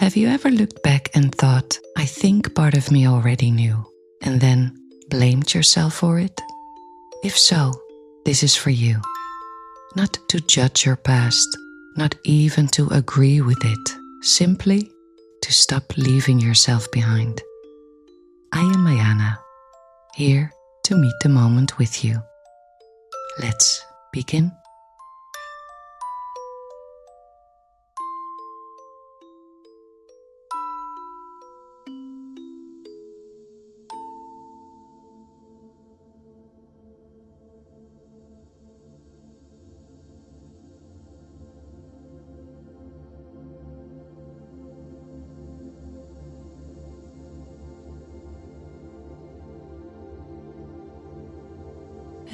Have you ever looked back and thought, I think part of me already knew, and then blamed yourself for it? If so, this is for you. Not to judge your past, not even to agree with it, simply to stop leaving yourself behind. I am Mayana, here to meet the moment with you. Let's begin.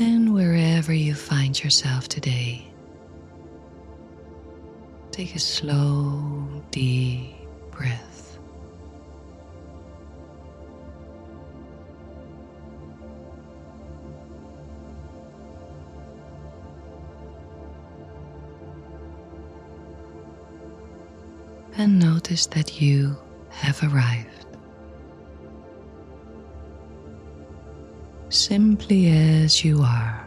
And wherever you find yourself today, take a slow, deep breath. And notice that you have arrived. Simply as you are,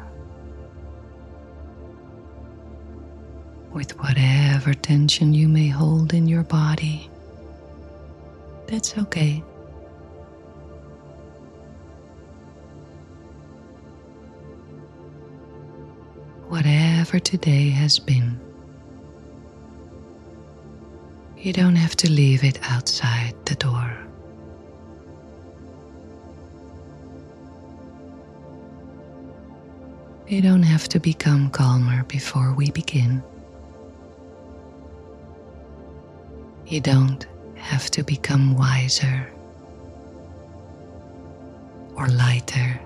with whatever tension you may hold in your body. That's okay. Whatever today has been, you don't have to leave it outside the door. You don't have to become calmer before we begin. You don't have to become wiser or lighter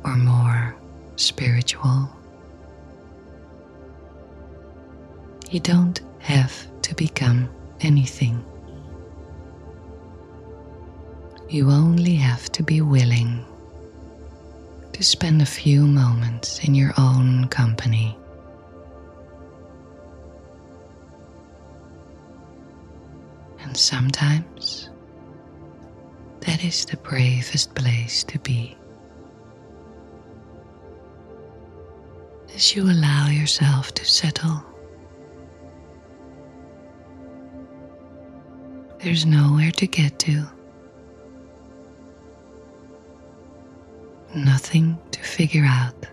or more spiritual. You don't have to become anything. You only have to be willing to spend a few moments in your own company. And sometimes that is the bravest place to be. As you allow yourself to settle, there's nowhere to get to. Nothing to figure out.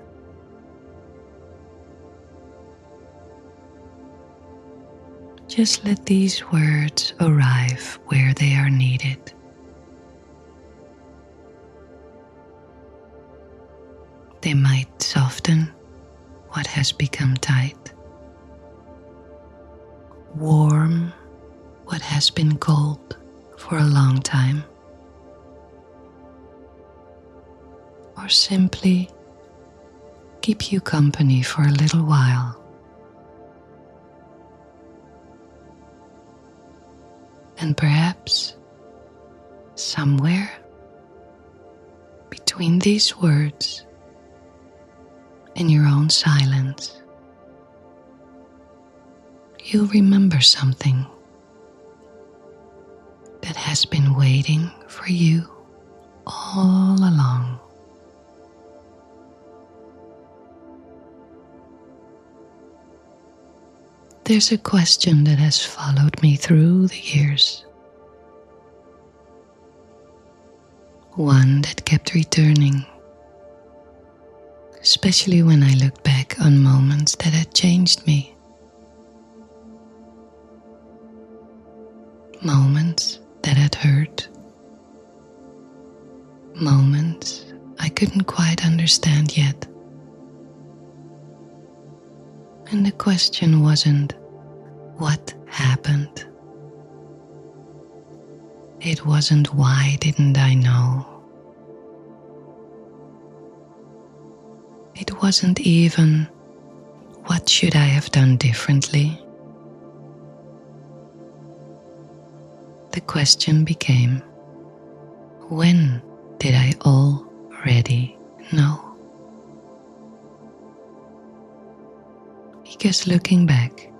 Just let these words arrive where they are needed. They might soften what has become tight, warm what has been cold for a long time, or simply keep you company for a little while. And perhaps somewhere between these words and your own silence, you'll remember something that has been waiting for you all along. There's a question that has followed me through the years. One that kept returning, especially when I looked back on moments that had changed me. Moments that had hurt. Moments I couldn't quite understand yet. And the question wasn't, what happened? It wasn't, why didn't I know? It wasn't even, what should I have done differently? The question became, when did I already know? Because looking back,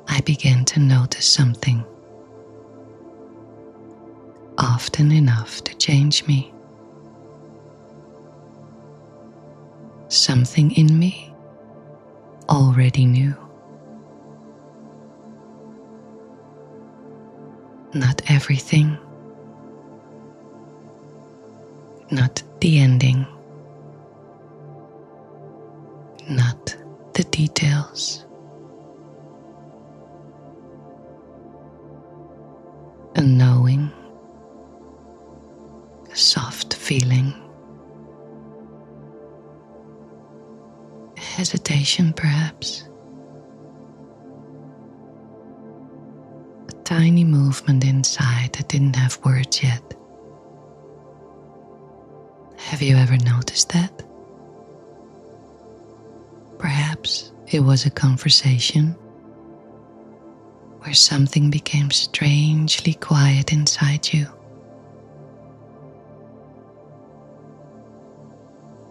I I began to notice something, often enough to change me. Something in me already knew. Not everything, not the ending, not the details. A knowing, a soft feeling, a hesitation perhaps, a tiny movement inside that didn't have words yet. Have you ever noticed that? Perhaps it was a conversation where something became strangely quiet inside you.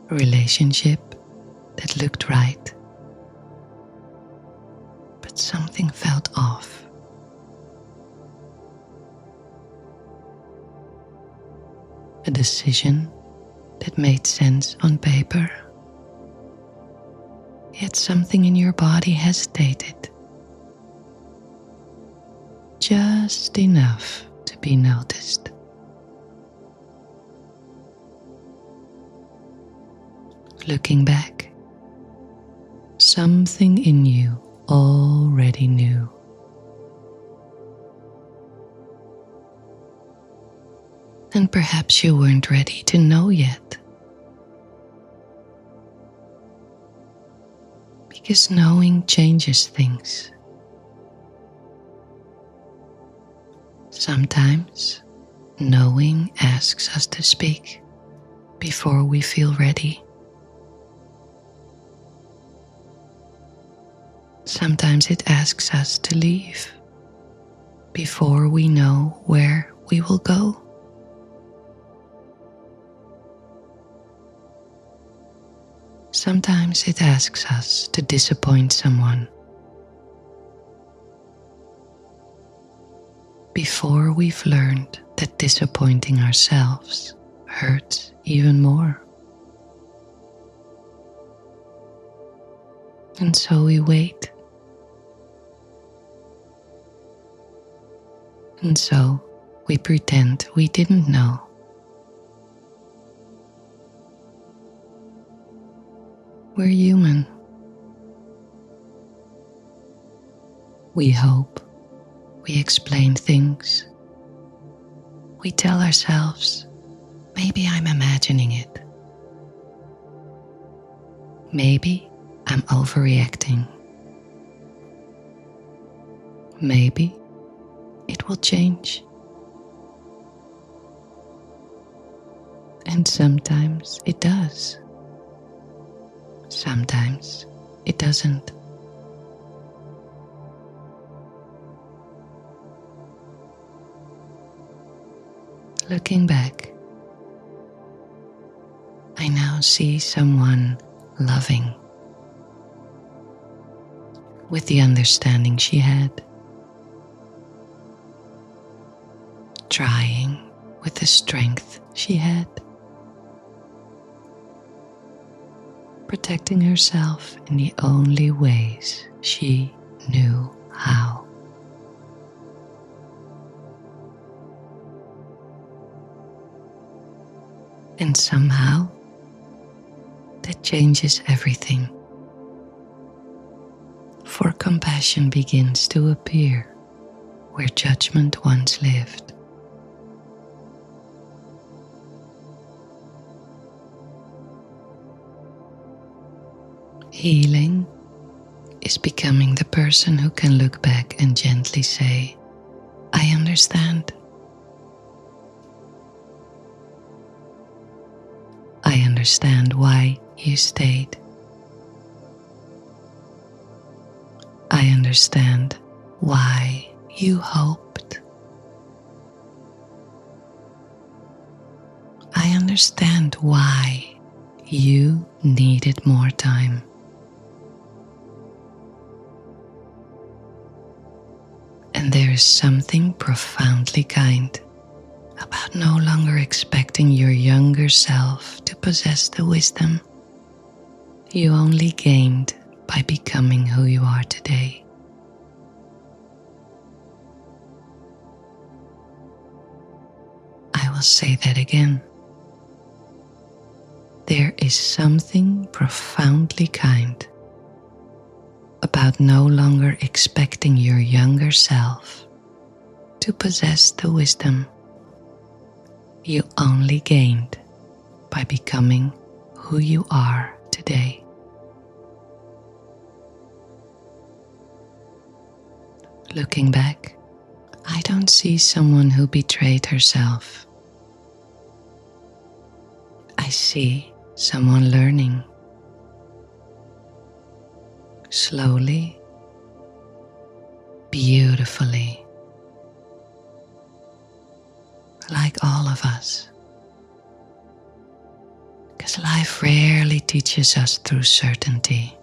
A relationship that looked right, but something felt off. A decision that made sense on paper, yet something in your body hesitated. Just enough to be noticed. Looking back, something in you already knew. And perhaps you weren't ready to know yet. Because knowing changes things. Sometimes knowing asks us to speak before we feel ready. Sometimes it asks us to leave before we know where we will go. Sometimes it asks us to disappoint someone before we've learned that disappointing ourselves hurts even more. And so we wait. And so we pretend we didn't know. We're human. We hope. We explain things. We tell ourselves, maybe I'm imagining it. Maybe I'm overreacting. Maybe it will change. And sometimes it does. Sometimes it doesn't. Looking back, I now see someone loving with the understanding she had, trying with the strength she had, protecting herself in the only ways she knew how. And somehow, that changes everything. For compassion begins to appear where judgment once lived. Healing is becoming the person who can look back and gently say, I understand. I understand why you stayed. I understand why you hoped. I understand why you needed more time. And there is something profoundly kind about no longer expecting your younger self to possess the wisdom you only gained by becoming who you are today. I will say that again. There is something profoundly kind about no longer expecting your younger self to possess the wisdom you only gained by becoming who you are today. Looking back, I don't see someone who betrayed herself. I see someone learning. Slowly, beautifully, like all of us. Because life rarely teaches us through certainty.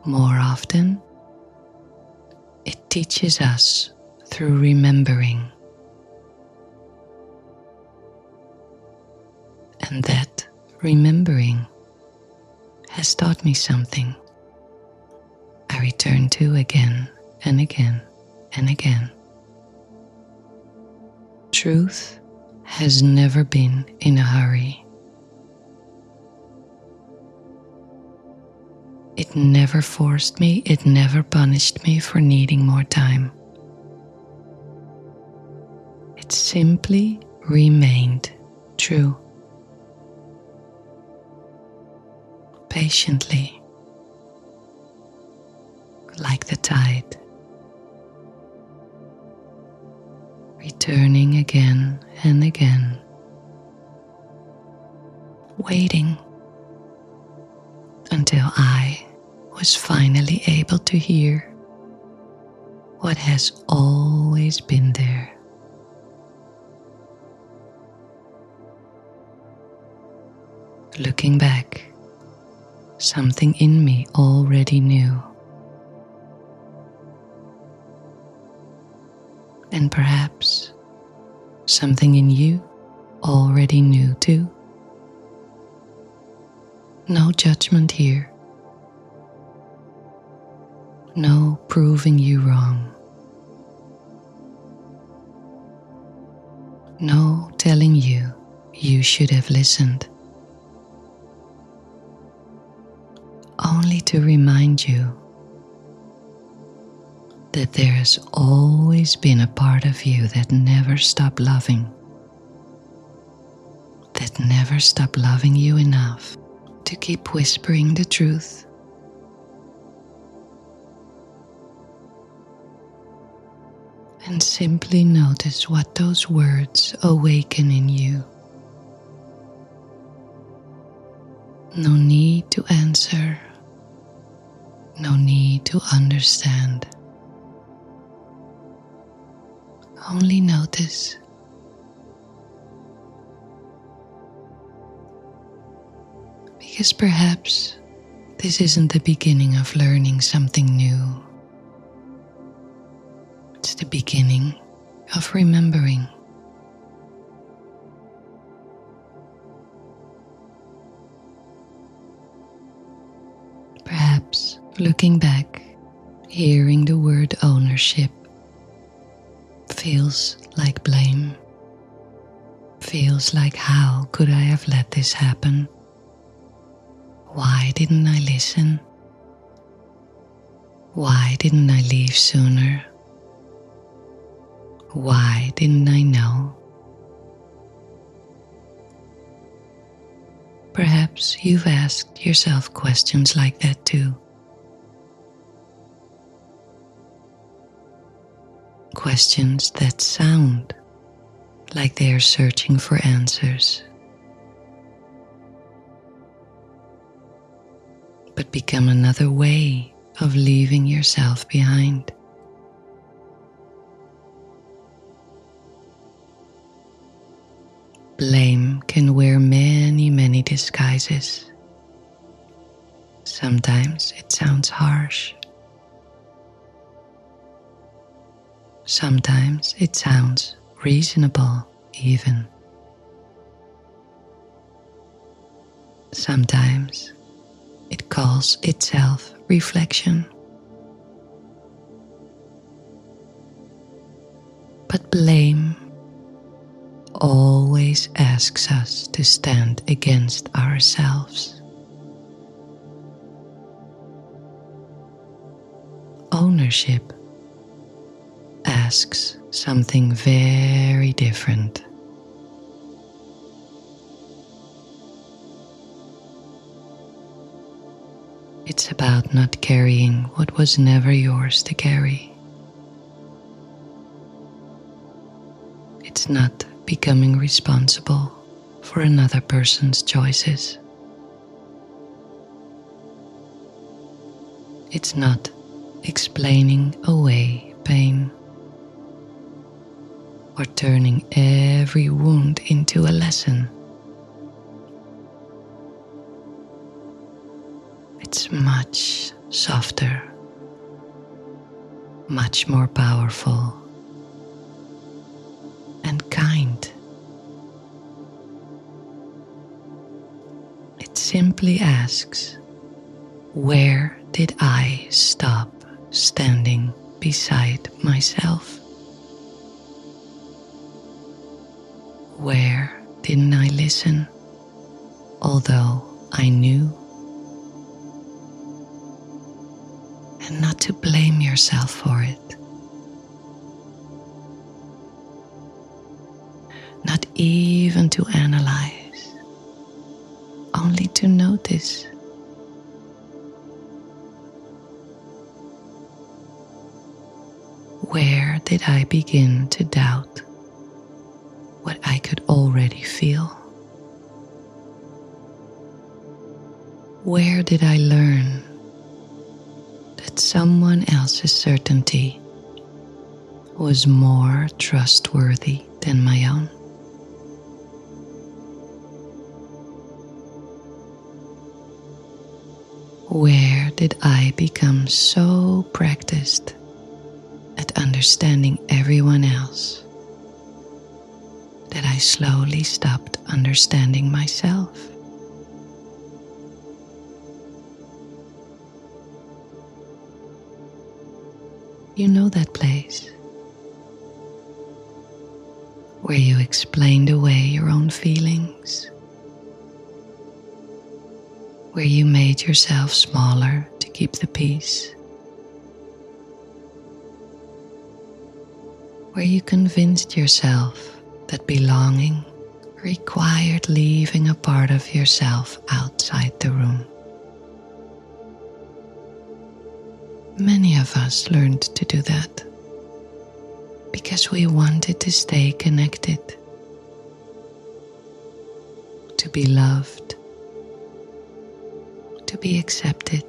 More often, it teaches us through remembering. And that remembering has taught me something I return to again and again and again. Truth has never been in a hurry. It never forced me, it never punished me for needing more time. It simply remained true. Patiently, like the tide, returning again and again, waiting until I was finally able to hear what has always been there. Looking back, something in me already knew. And perhaps something in you already knew too. No judgment here. No proving you wrong. No telling you you should have listened. Only to remind you that there has always been a part of you that never stopped loving, that never stopped loving you enough to keep whispering the truth. And simply notice what those words awaken in you. No need to answer. No need to understand. Only notice. Because perhaps this isn't the beginning of learning something new. It's the beginning of remembering. Perhaps looking back, hearing the word ownership feels like blame, feels like how could I have let this happen? Why didn't I listen? Why didn't I leave sooner? Why didn't I know? Perhaps you've asked yourself questions like that too. Questions that sound like they are searching for answers, but become another way of leaving yourself behind. Blame can wear many, many disguises. Sometimes it sounds harsh. Sometimes it sounds reasonable, even. Sometimes it calls itself reflection. But blame always asks us to stand against ourselves. Ownership asks something very different. It's about not carrying what was never yours to carry. It's not becoming responsible for another person's choices. It's not explaining away pain or turning every wound into a lesson. It's much softer, much more powerful, and kind. It simply asks, where did I stop standing beside myself? Where didn't I listen, although I knew? And not to blame yourself for it. Not even to analyze, only to notice. Where did I begin to doubt what I could already feel? Where did I learn that someone else's certainty was more trustworthy than my own? Where did I become so practiced at understanding everyone else that I slowly stopped understanding myself? You know that place where you explained away your own feelings, where you made yourself smaller to keep the peace, where you convinced yourself that belonging required leaving a part of yourself outside the room. Many of us learned to do that because we wanted to stay connected, to be loved, to be accepted,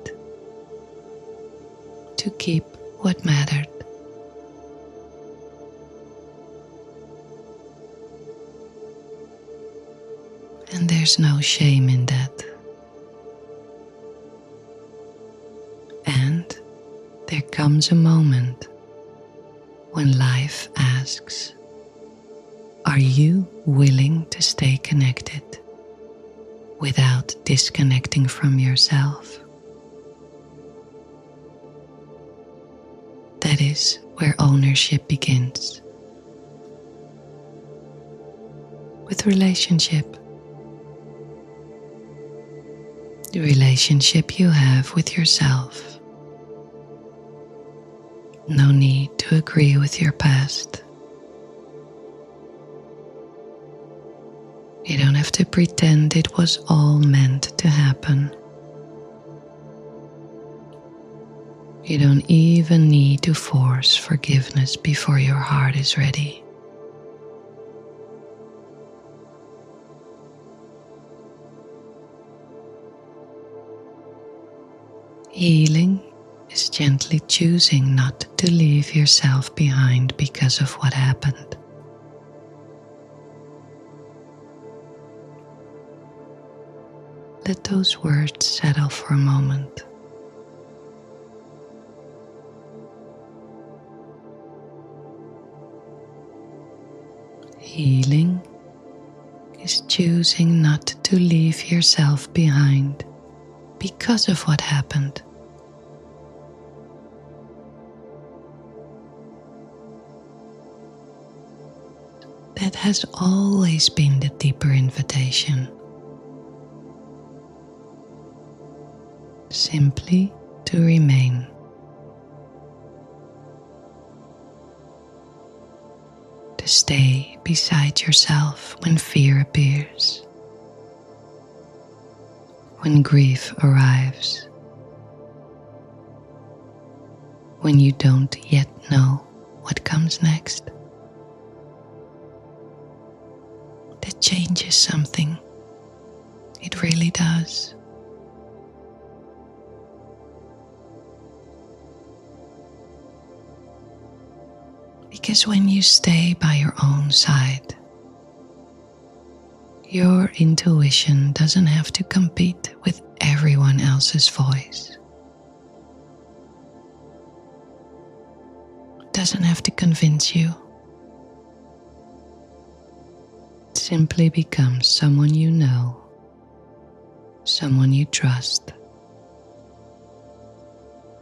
to keep what mattered. And there's no shame in that. And there comes a moment when life asks, are you willing to stay connected without disconnecting from yourself? That is where ownership begins. With relationship. The relationship you have with yourself. No need to agree with your past. You don't have to pretend it was all meant to happen. You don't even need to force forgiveness before your heart is ready. Healing is gently choosing not to leave yourself behind because of what happened. Let those words settle for a moment. Healing is choosing not to leave yourself behind because of what happened. That has always been the deeper invitation. Simply to remain. To stay beside yourself when fear appears. When grief arrives. When you don't yet know what comes next. That changes something. It really does. Because when you stay by your own side, your intuition doesn't have to compete with everyone else's voice. It doesn't have to convince you. It simply becomes someone you know, someone you trust,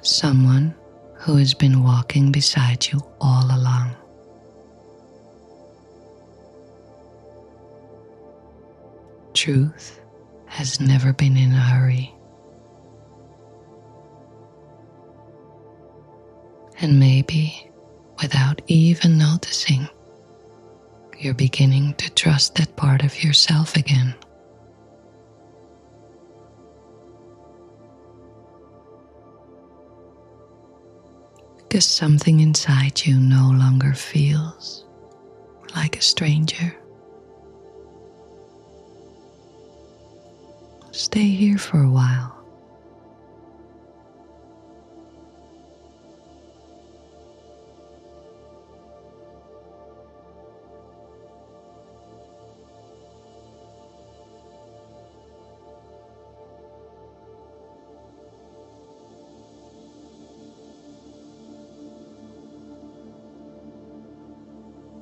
someone who has been walking beside you all along. Truth has never been in a hurry. And maybe, without even noticing, you're beginning to trust that part of yourself again. Because something inside you no longer feels like a stranger. Stay here for a while.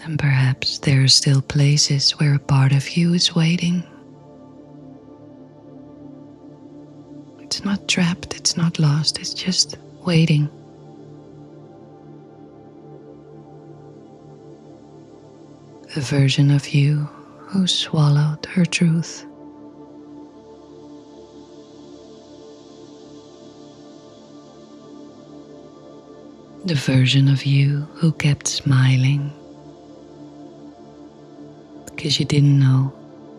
And perhaps there are still places where a part of you is waiting. It's not trapped, it's not lost, it's just waiting. A version of you who swallowed her truth. The version of you who kept smiling because you didn't know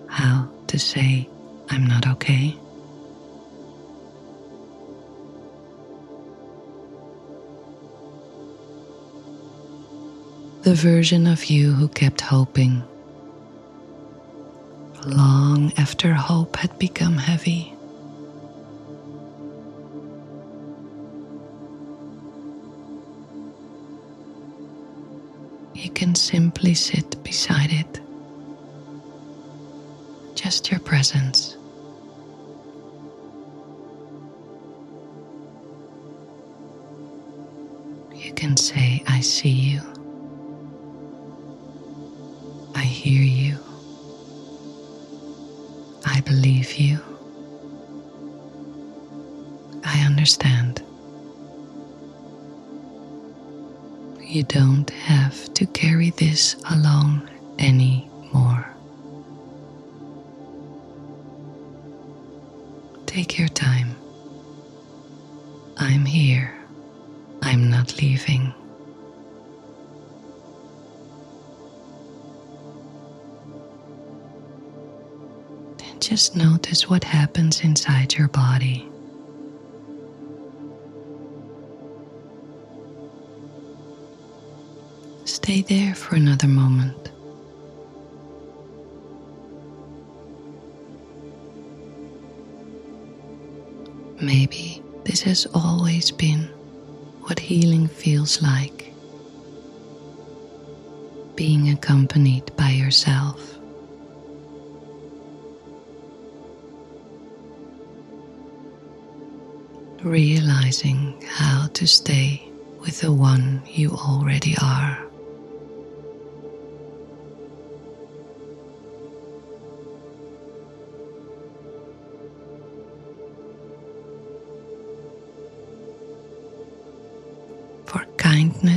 how to say, "I'm not okay." The version of you who kept hoping long after hope had become heavy. You can simply sit beside it. Just your presence. You can say, "I see you. I hear you. I believe you. I understand." You don't have to carry this alone anymore. Take your time. I'm here. I'm not leaving. And just notice what happens inside your body. Stay there for another moment. Maybe this has always been what healing feels like. Being accompanied by yourself. Realizing how to stay with the one you already are.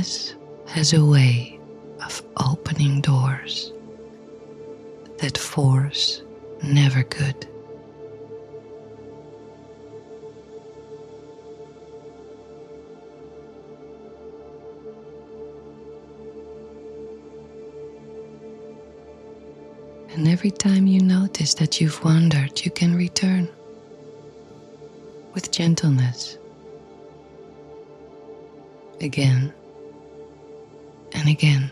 Gentleness has a way of opening doors that force never could. And every time you notice that you've wandered, you can return with gentleness, again and again.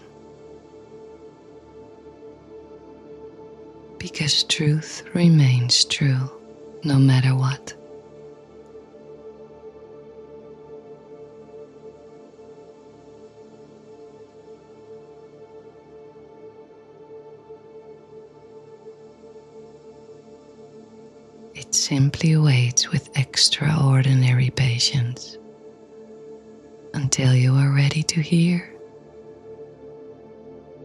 Because truth remains true no matter what. It simply waits with extraordinary patience until you are ready to hear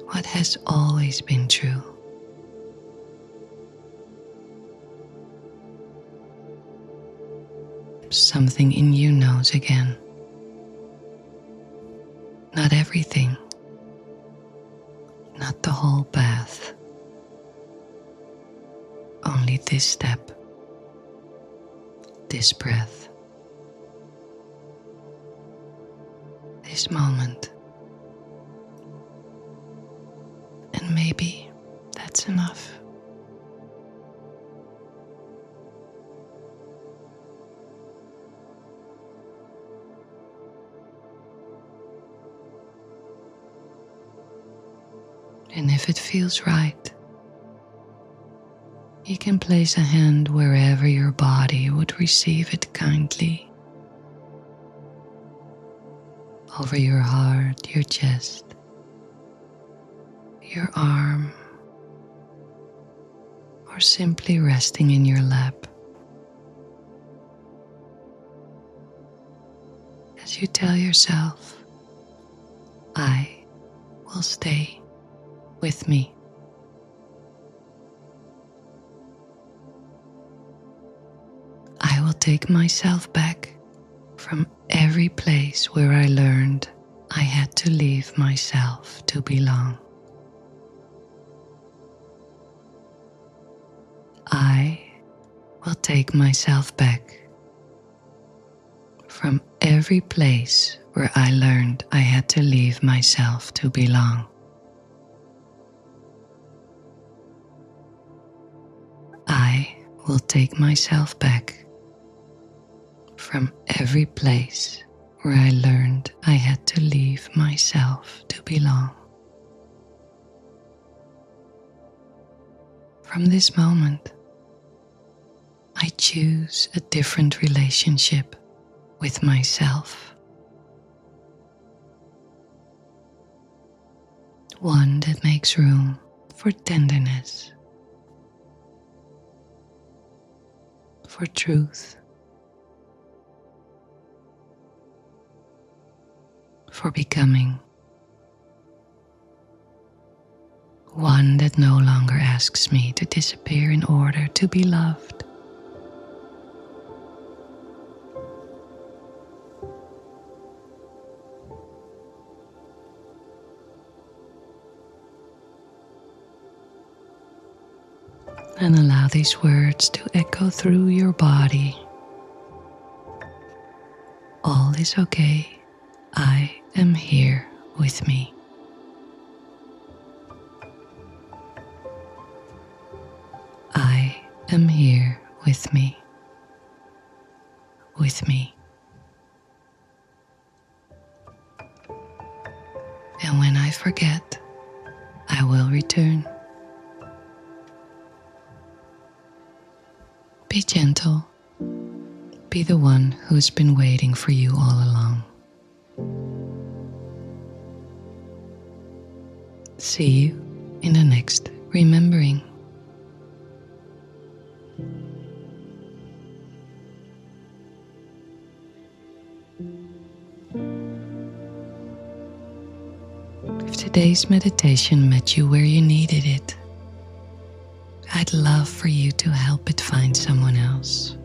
what has always been true. Something in you knows again. Not everything, not the whole path, only this step, this breath, this moment. And maybe that's enough. And if it feels right, you can place a hand wherever your body would receive it kindly. Over your heart, your chest, your arm, or simply resting in your lap. As you tell yourself, I will stay with me. I will take myself back from every place where I learned I had to leave myself to belong. I will take myself back from every place where I learned I had to leave myself to belong. I will take myself back from every place where I learned I had to leave myself to belong. From this moment, I choose a different relationship with myself. One that makes room for tenderness, for truth, for becoming. One that no longer asks me to disappear in order to be loved. And allow these words to echo through your body. All is okay. I am here with me. I am here with me. With me. And when I forget, I will return. Be gentle. Be the one who's been waiting for you all along. See you in the next remembering. If today's meditation met you where you needed it, I'd love for you to help it find someone else.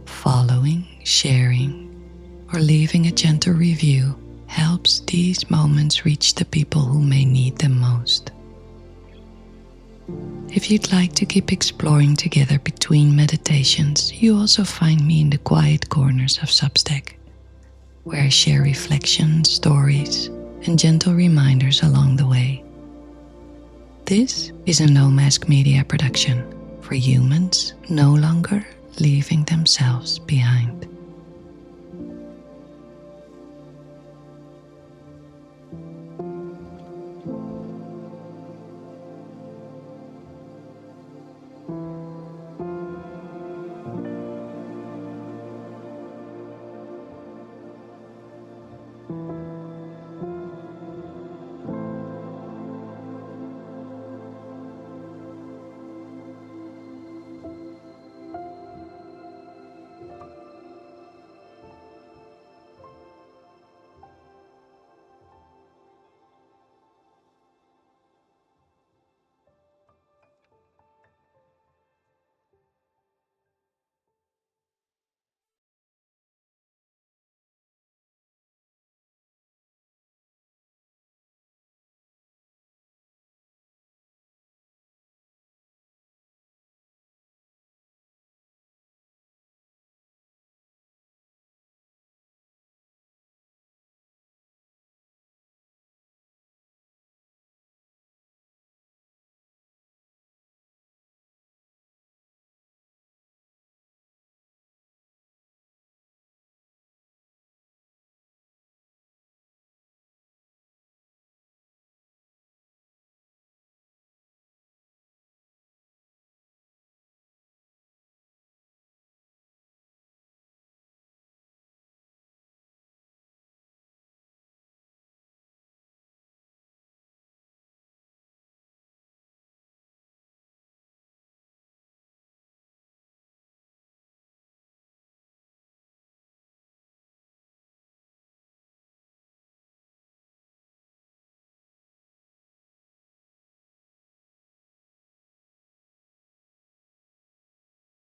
Following, sharing, or leaving a gentle review helps these moments reach the people who may need them most. If you'd like to keep exploring together between meditations, you also find me in the quiet corners of Substack, where I share reflections, stories, and gentle reminders along the way. This is a No Mask Media production for humans no longer leaving themselves behind.